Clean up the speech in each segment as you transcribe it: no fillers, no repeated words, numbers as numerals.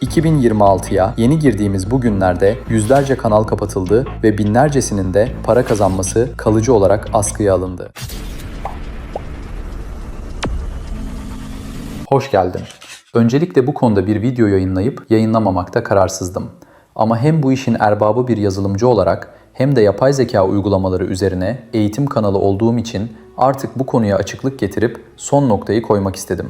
2026'ya yeni girdiğimiz bu günlerde yüzlerce kanal kapatıldı ve binlercesinin de para kazanması kalıcı olarak askıya alındı. Hoş geldin. Öncelikle bu konuda bir video yayınlayıp yayınlamamakta kararsızdım. Ama hem bu işin erbabı bir yazılımcı olarak hem de yapay zeka uygulamaları üzerine eğitim kanalı olduğum için artık bu konuya açıklık getirip son noktayı koymak istedim.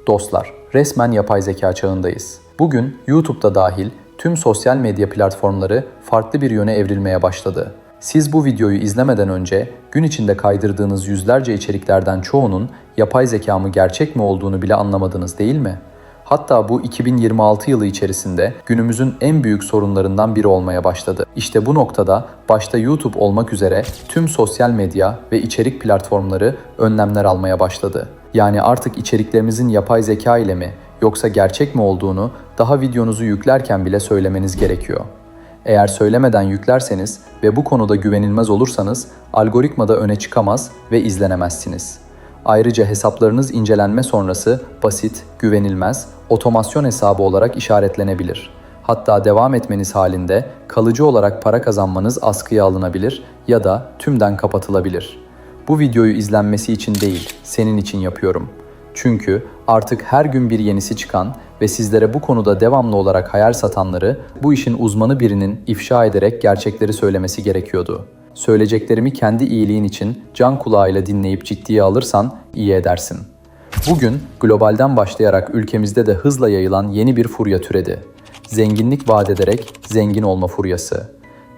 Dostlar, resmen yapay zeka çağındayız. Bugün YouTube'da dahil tüm sosyal medya platformları farklı bir yöne evrilmeye başladı. Siz bu videoyu izlemeden önce gün içinde kaydırdığınız yüzlerce içeriklerden çoğunun yapay zeka mı gerçek mi olduğunu bile anlamadınız değil mi? Hatta bu 2026 yılı içerisinde günümüzün en büyük sorunlarından biri olmaya başladı. İşte bu noktada başta YouTube olmak üzere tüm sosyal medya ve içerik platformları önlemler almaya başladı. Yani artık içeriklerimizin yapay zeka ile mi yoksa gerçek mi olduğunu daha videonuzu yüklerken bile söylemeniz gerekiyor. Eğer söylemeden yüklerseniz ve bu konuda güvenilmez olursanız algoritmada öne çıkamaz ve izlenemezsiniz. Ayrıca hesaplarınız incelenme sonrası basit, güvenilmez, otomasyon hesabı olarak işaretlenebilir. Hatta devam etmeniz halinde kalıcı olarak para kazanmanız askıya alınabilir ya da tümden kapatılabilir. Bu videoyu izlenmesi için değil, senin için yapıyorum. Çünkü artık her gün bir yenisi çıkan ve sizlere bu konuda devamlı olarak hayal satanları bu işin uzmanı birinin ifşa ederek gerçekleri söylemesi gerekiyordu. Söyleyeceklerimi kendi iyiliğin için can kulağıyla dinleyip ciddiye alırsan iyi edersin. Bugün globalden başlayarak ülkemizde de hızla yayılan yeni bir furya türedi. Zenginlik vaat ederek zengin olma furyası.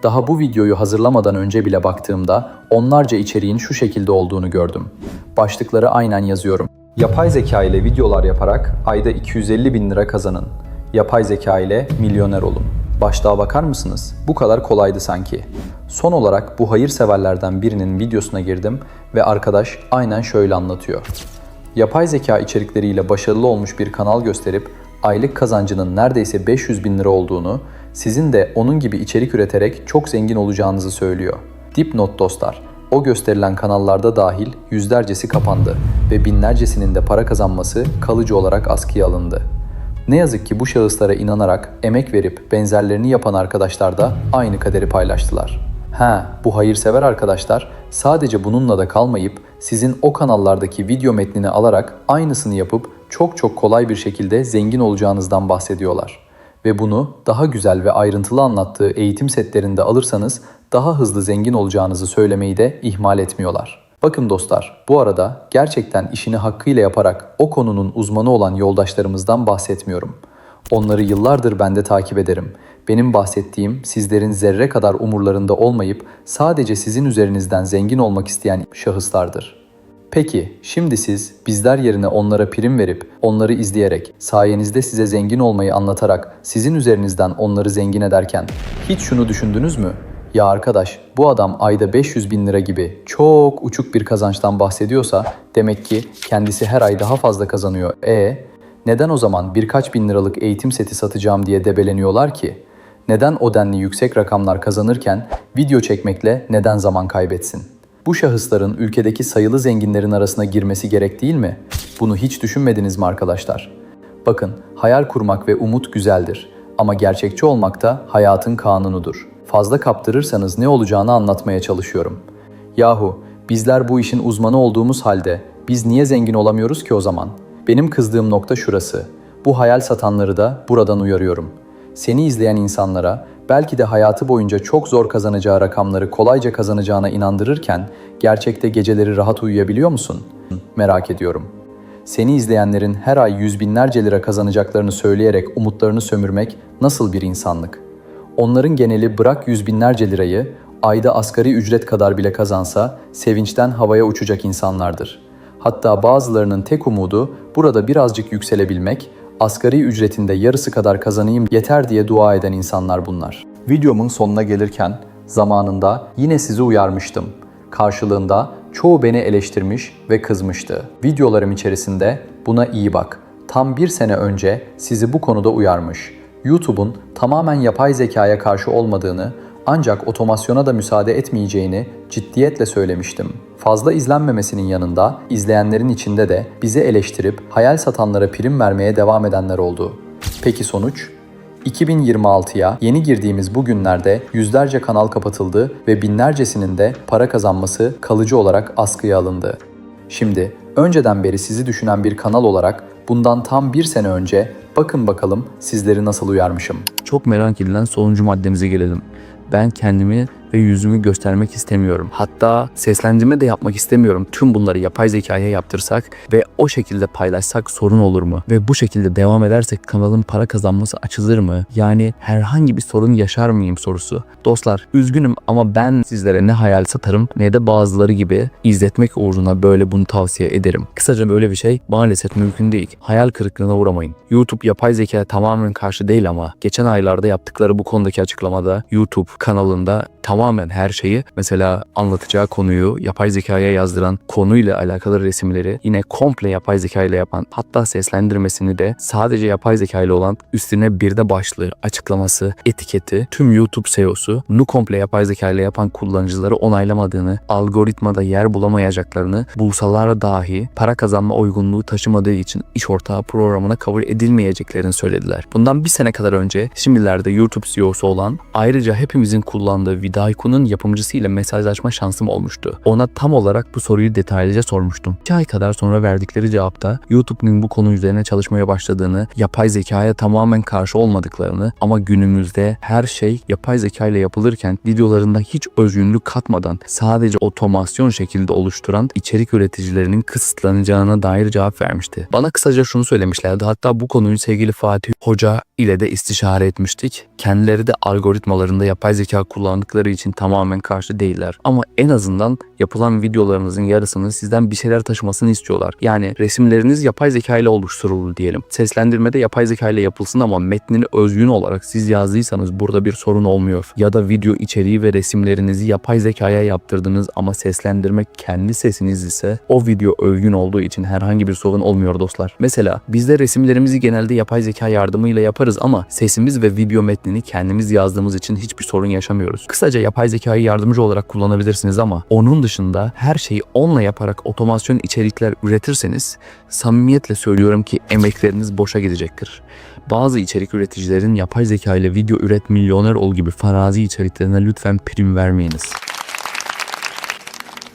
Daha bu videoyu hazırlamadan önce bile baktığımda onlarca içeriğin şu şekilde olduğunu gördüm. Başlıkları aynen yazıyorum. Yapay zeka ile videolar yaparak ayda 250 bin lira kazanın. Yapay zeka ile milyoner olun. Başlığa bakar mısınız? Bu kadar kolaydı sanki. Son olarak bu hayırseverlerden birinin videosuna girdim ve arkadaş aynen şöyle anlatıyor. Yapay zeka içerikleriyle başarılı olmuş bir kanal gösterip aylık kazancının neredeyse 500 bin lira olduğunu, sizin de onun gibi içerik üreterek çok zengin olacağınızı söylüyor. Dipnot dostlar, o gösterilen kanallarda dahil yüzlercesi kapandı ve binlercesinin de para kazanması kalıcı olarak askıya alındı. Ne yazık ki bu şahıslara inanarak emek verip benzerlerini yapan arkadaşlar da aynı kaderi paylaştılar. Bu hayırsever arkadaşlar sadece bununla da kalmayıp sizin o kanallardaki video metnini alarak aynısını yapıp çok kolay bir şekilde zengin olacağınızdan bahsediyorlar. Ve bunu daha güzel ve ayrıntılı anlattığı eğitim setlerinde alırsanız daha hızlı zengin olacağınızı söylemeyi de ihmal etmiyorlar. Bakın dostlar, bu arada gerçekten işini hakkıyla yaparak o konunun uzmanı olan yoldaşlarımızdan bahsetmiyorum. Onları yıllardır ben de takip ederim. Benim bahsettiğim sizlerin zerre kadar umurlarında olmayıp sadece sizin üzerinizden zengin olmak isteyen şahıslardır. Peki, şimdi siz bizler yerine onlara prim verip, onları izleyerek, sayenizde size zengin olmayı anlatarak sizin üzerinizden onları zengin ederken hiç şunu düşündünüz mü? Ya arkadaş, bu adam ayda 500 bin lira gibi çok uçuk bir kazançtan bahsediyorsa demek ki kendisi her ay daha fazla kazanıyor. Neden o zaman birkaç bin liralık eğitim seti satacağım diye debeleniyorlar ki? Neden o denli yüksek rakamlar kazanırken video çekmekle neden zaman kaybetsin? Bu şahısların ülkedeki sayılı zenginlerin arasına girmesi gerek değil mi? Bunu hiç düşünmediniz mi arkadaşlar? Bakın, hayal kurmak ve umut güzeldir ama gerçekçi olmak da hayatın kanunudur. Fazla kaptırırsanız ne olacağını anlatmaya çalışıyorum. Yahu, bizler bu işin uzmanı olduğumuz halde biz niye zengin olamıyoruz ki o zaman? Benim kızdığım nokta şurası. Bu hayal satanları da buradan uyarıyorum. Seni izleyen insanlara belki de hayatı boyunca çok zor kazanacağı rakamları kolayca kazanacağına inandırırken gerçekte geceleri rahat uyuyabiliyor musun? Merak ediyorum. Seni izleyenlerin her ay yüz binlerce lira kazanacaklarını söyleyerek umutlarını sömürmek nasıl bir insanlık? Onların geneli bırak yüz binlerce lirayı, ayda asgari ücret kadar bile kazansa sevinçten havaya uçacak insanlardır. Hatta bazılarının tek umudu burada birazcık yükselebilmek, asgari ücretinde yarısı kadar kazanayım yeter diye dua eden insanlar bunlar. Videomun sonuna gelirken zamanında yine sizi uyarmıştım. Karşılığında çoğu beni eleştirmiş ve kızmıştı. Videolarım içerisinde buna iyi bak. Tam bir sene önce sizi bu konuda uyarmış. YouTube'un tamamen yapay zekaya karşı olmadığını, ancak otomasyona da müsaade etmeyeceğini ciddiyetle söylemiştim. Fazla izlenmemesinin yanında izleyenlerin içinde de bizi eleştirip hayal satanlara prim vermeye devam edenler oldu. Peki sonuç? 2026'ya yeni girdiğimiz bu günlerde yüzlerce kanal kapatıldı ve binlercesinin de para kazanması kalıcı olarak askıya alındı. Şimdi önceden beri sizi düşünen bir kanal olarak bundan tam bir sene önce bakın bakalım sizleri nasıl uyarmışım. Çok merak edilen sonuncu maddemize gelelim. Ben kendimi ve yüzümü göstermek istemiyorum. Hatta seslendirme de yapmak istemiyorum. Tüm bunları yapay zekaya yaptırsak ve o şekilde paylaşsak sorun olur mu? Ve bu şekilde devam edersek kanalın para kazanması açılır mı? Yani herhangi bir sorun yaşar mıyım sorusu. Dostlar üzgünüm ama ben sizlere ne hayal satarım ne de bazıları gibi izletmek uğruna böyle bunu tavsiye ederim. Kısaca böyle bir şey maalesef mümkün değil. Hayal kırıklığına uğramayın. YouTube yapay zekaya tamamen karşı değil ama geçen aylarda yaptıkları bu konudaki açıklamada YouTube kanalında tamamen her şeyi, mesela anlatacağı konuyu yapay zekaya yazdıran, konuyla alakalı resimleri yine komple yapay zeka ile yapan, hatta seslendirmesini de sadece yapay zeka ile olan, üstüne bir de başlığı, açıklaması, etiketi, tüm YouTube SEO'su komple yapay zeka ile yapan kullanıcıları onaylamadığını, algoritmada yer bulamayacaklarını, bulsalar dahi para kazanma uygunluğu taşımadığı için iş ortağı programına kabul edilmeyeceklerini söylediler. Bundan bir sene kadar önce şimdilerde YouTube CEO'su olan, ayrıca hepimizin kullandığı Vidaico'nun yapımcısıyla mesajlaşma şansım olmuştu. Ona tam olarak bu soruyu detaylıca sormuştum. 2 ay kadar sonra verdikleri cevapta YouTube'un bu konu üzerine çalışmaya başladığını, yapay zekaya tamamen karşı olmadıklarını ama günümüzde her şey yapay zeka ile yapılırken videolarında hiç özgünlük katmadan sadece otomasyon şekilde oluşturan içerik üreticilerinin kısıtlanacağına dair cevap vermişti. Bana kısaca şunu söylemişlerdi. Hatta bu konuyu sevgili Fatih Hoca ile de istişare etmiştik. Kendileri de algoritmalarında yapay zeka kullandıkları için tamamen karşı değiller. Ama en azından yapılan videolarınızın yarısını sizden bir şeyler taşımasını istiyorlar. Yani resimleriniz yapay zeka ile oluşturuldu diyelim. Seslendirme de yapay zeka ile yapılsın ama metnini özgün olarak siz yazdıysanız burada bir sorun olmuyor. Ya da video içeriği ve resimlerinizi yapay zekaya yaptırdınız ama seslendirmek kendi sesiniz ise o video özgün olduğu için herhangi bir sorun olmuyor dostlar. Mesela biz de resimlerimizi genelde yapay zeka yardımıyla yaparız ama sesimiz ve video metnini kendimiz yazdığımız için hiçbir sorun yaşamıyoruz. Kısaca yapay zekayı yardımcı olarak kullanabilirsiniz ama onun dışında her şeyi onunla yaparak otomasyon içerikler üretirseniz samimiyetle söylüyorum ki emekleriniz boşa gidecektir. Bazı içerik üreticilerin yapay zeka ile video üret milyoner ol gibi farazi içeriklerine lütfen prim vermeyiniz.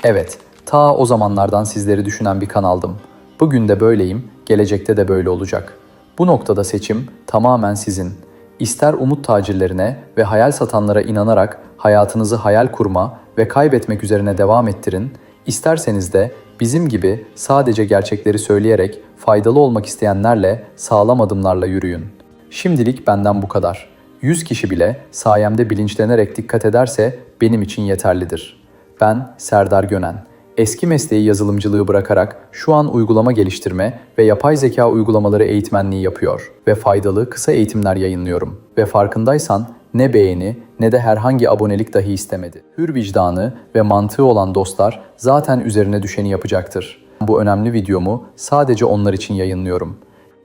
Evet, ta o zamanlardan sizleri düşünen bir kanaldım. Bugün de böyleyim, gelecekte de böyle olacak. Bu noktada seçim tamamen sizin. İster umut tacirlerine ve hayal satanlara inanarak hayatınızı hayal kurma ve kaybetmek üzerine devam ettirin, isterseniz de bizim gibi sadece gerçekleri söyleyerek faydalı olmak isteyenlerle sağlam adımlarla yürüyün. Şimdilik benden bu kadar. 100 kişi bile sayemde bilinçlenerek dikkat ederse benim için yeterlidir. Ben Serdar Gönen. Eski mesleği yazılımcılığı bırakarak şu an uygulama geliştirme ve yapay zeka uygulamaları eğitmenliği yapıyor ve faydalı kısa eğitimler yayınlıyorum. Ve farkındaysan ne beğeni ne de herhangi abonelik dahi istemedi. Hür vicdanı ve mantığı olan dostlar zaten üzerine düşeni yapacaktır. Bu önemli videomu sadece onlar için yayınlıyorum.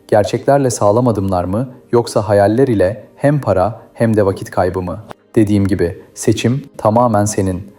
Gerçeklerle sağlam adımlar mı yoksa hayaller ile hem para hem de vakit kaybı mı? Dediğim gibi seçim tamamen senin.